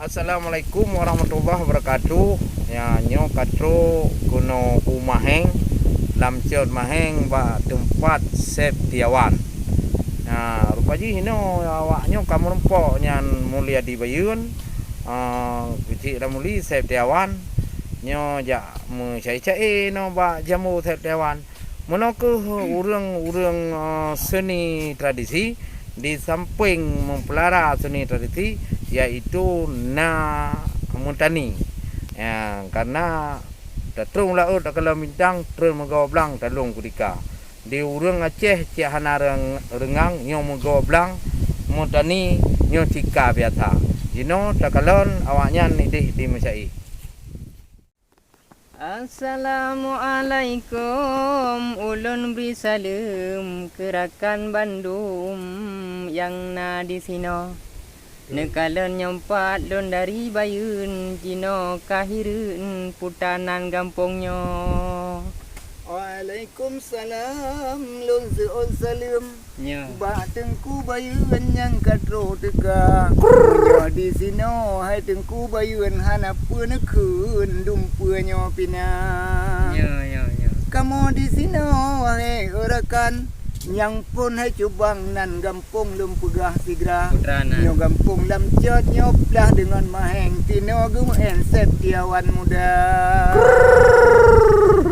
Assalamualaikum warahmatullahi wabarakatuh. Ya nyo katro kuno umaheng lam ciot maheng ba tempat Septiawan. Nah, rupaji hino awaknyo kamu rempok nyan mulia di Bayun. Kecik dah muli Septiawan. Nyo ja cai-cai no ba jamu Septiawan. Mono ke urang seni tradisi di samping mempelihara seni tradisi iaitu na muntani. Ya, karena datrung laut kalau bintang terus menggawa blang talung kudika. Di urang Aceh cik hana rengang nyo menggawa blang muntani nyo cika biasa. Jino takalon awaknya nidih di Mesai. Assalamualaikum, ulun beri salam kerakan Bandung yang na di sino. Nekalan nyempat lon dari Bayun, Cino kahireun putanan gampongnya. Waalaikumsalam, lon seon salam. Nya. Ba tengku Bayun yang katro teka. Nyo di sino hai tengku Bayun hana penekeun dumpunyo pina. Nya. Kamu di sino hai orakan yang pun hai cubang nan gampung lum pegah sigra. Putranan. Nyo gampung lam cot nyoplah dengan maheng tino gumuen Septiawan muda.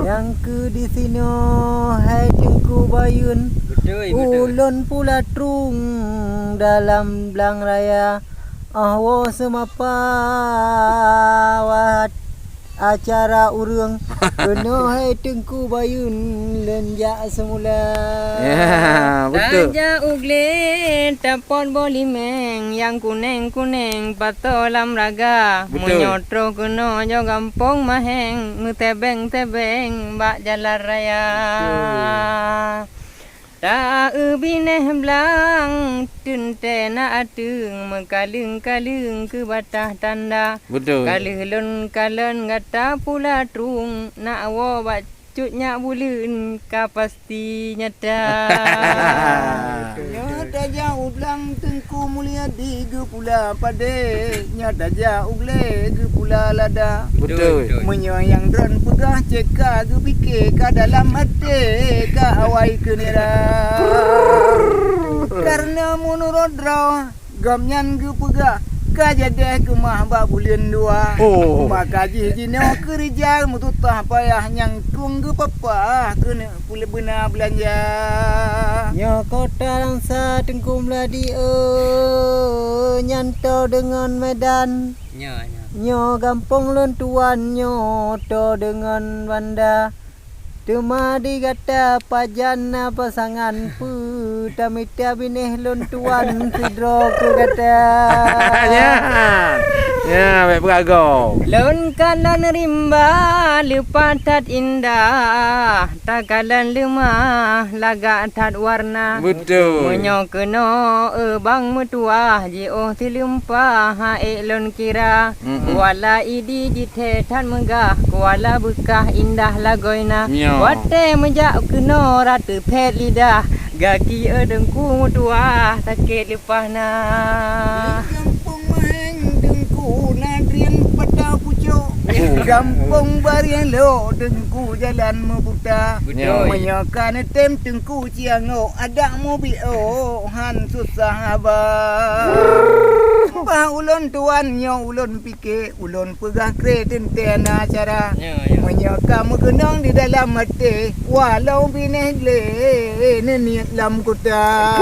Yang ke di sino hai tengku Bayun. Betul. Ulun pula trung dalam belang raya. Ahwo semapa wat acara urang kena hai tengku Bayun lenjak semula. Ya, betul. Raja ugle tapon bolimeng yang kuning-kuning patolam raga. Betul. Menyotro kena jo gampong maheng ngetebeng-tebeng bak jalan raya. Tak bineh belang tente na atung mengkaleng-kaleng ke batah tanda. Betul. Kalelon kalen ngata pula trung nak awo bacutnya bulan ka pasti nyata. Nyata jauh belang tengku mulia di ge pula pade. Nyata jauh gle ge pula lada. Betul. Menyayang dron pegah ceka ge fikir ka dalam hati ka awai ke nira. Karena menurut draw gamnyan ge pegah ka jadeh ke mah ba bulan dua. Oh. Maka jino kerja mututah payah nyang tung ge papa kena pula benar belanja. Nyo kota langsa tengku meladi nyanto dengan Medan. Nya. Nyo gampong lon tuan nyo to dengan Banda. Temadi kata pajana pasangan pu tamita bineh lon tuan sidro ke kata. Ya. Ya, baik berago. Lon kalan rimba lupa tat indah, takalan lemah lagak tat warna. Betul. Menyo keno bang metua ji oh tilimpa hae lon kira. Wala idi jite tan megah kuala bekah indah lagoina. Nyo. Wate menjak keno ratu pet lidah gaki dengku metua takit lupana. Gampong maheng dengku nadrian pada pucuk. Gampong barian lo dengku jalan membuta. Betul. Menyakan tem dengku ciango ada mobil han susah abang. Bah ulun tuan nyo ulun fikir ulun pegah kreden tena acara. Menyokam kenang di dalam hati walau bineh le niat lam kota.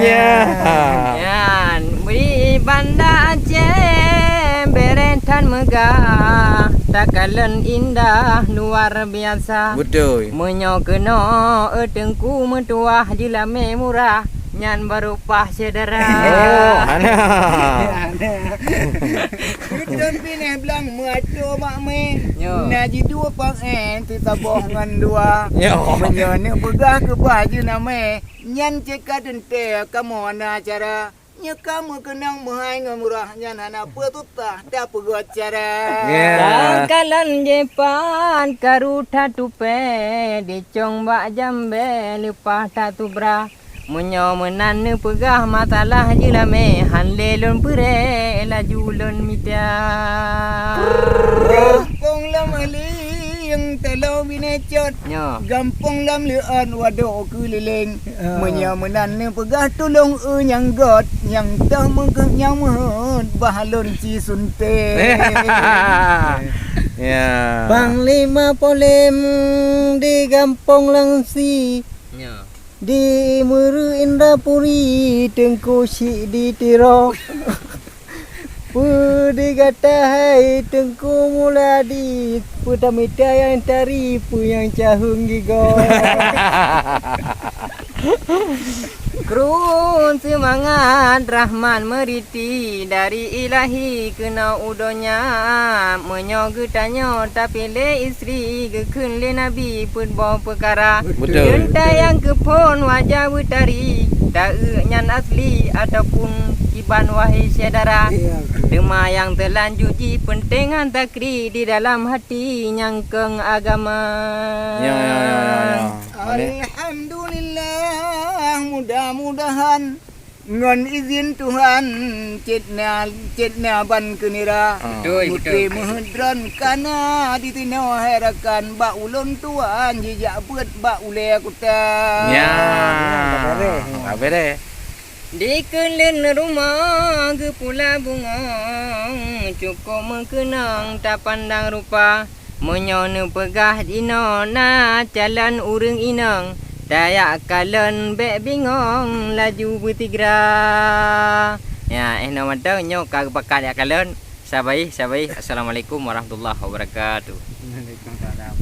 Ya. Yan, beri Banda Aceh berentan megah, takalan indah luar biasa. Betul. Menyo keno tengku metuah jilame murah, nyan barupah cedera. Oh, ana. Dan bineh belang muato mak me. Yo. Naji dua pang tu taboh ngan dua. Yo. Menyone pegah ke baju name. Nyan ceka dente kamu ana acara. Nya kamu kenang mahai murah nyan hana petutah tak pegah acara. Ya. Takalan jepan karuta tupe, dicong bak jambe lupa tak tubra. Munyo menan ne pegah matalah jelame han lelon pere laju lon mita. Gampong lam ali yang telo binecot. Nyo. Gampong lam lean wado keliling. Menyamanan ne pegah tolong yang got yang dah mengkeng yang mahut bahalon ci sunte. Ya. Panglima Polem di Gampong Langsi, Nyo. di Meru Indrapuri, Tengku Syik di Tirok. Di Gatahai, Tengku Muladi, Putamita yang tari, pu yang cahung gigong. Kerun semangat Rahman meriti dari ilahi kena udonya menyo getanya tapi le isteri gekun le nabi pun bawa perkara Betul. Genta yang kepon wajah butari tak nyan asli ataupun kiban wahai saudara Dema yang terlanjut ji pentingan takri di dalam hati nyangkeng agama Ya. Alhamdulillah, mudah-mudahan ngon izin Tuhan cetna ban kenira. Putri mehedran kana ditino herakan ba ulun tuan jejak buat ba ule kuta. Ya. Bere. Di kelen rumah ke pula bunga cukup mengenang tak pandang rupa menyonu pegah dino na jalan urang inang dayak kalen bek bingong laju bertigra ya nama tau nyo kag bakat ya kalen sabai assalamualaikum warahmatullahi wabarakatuh. Waalaikumsalam.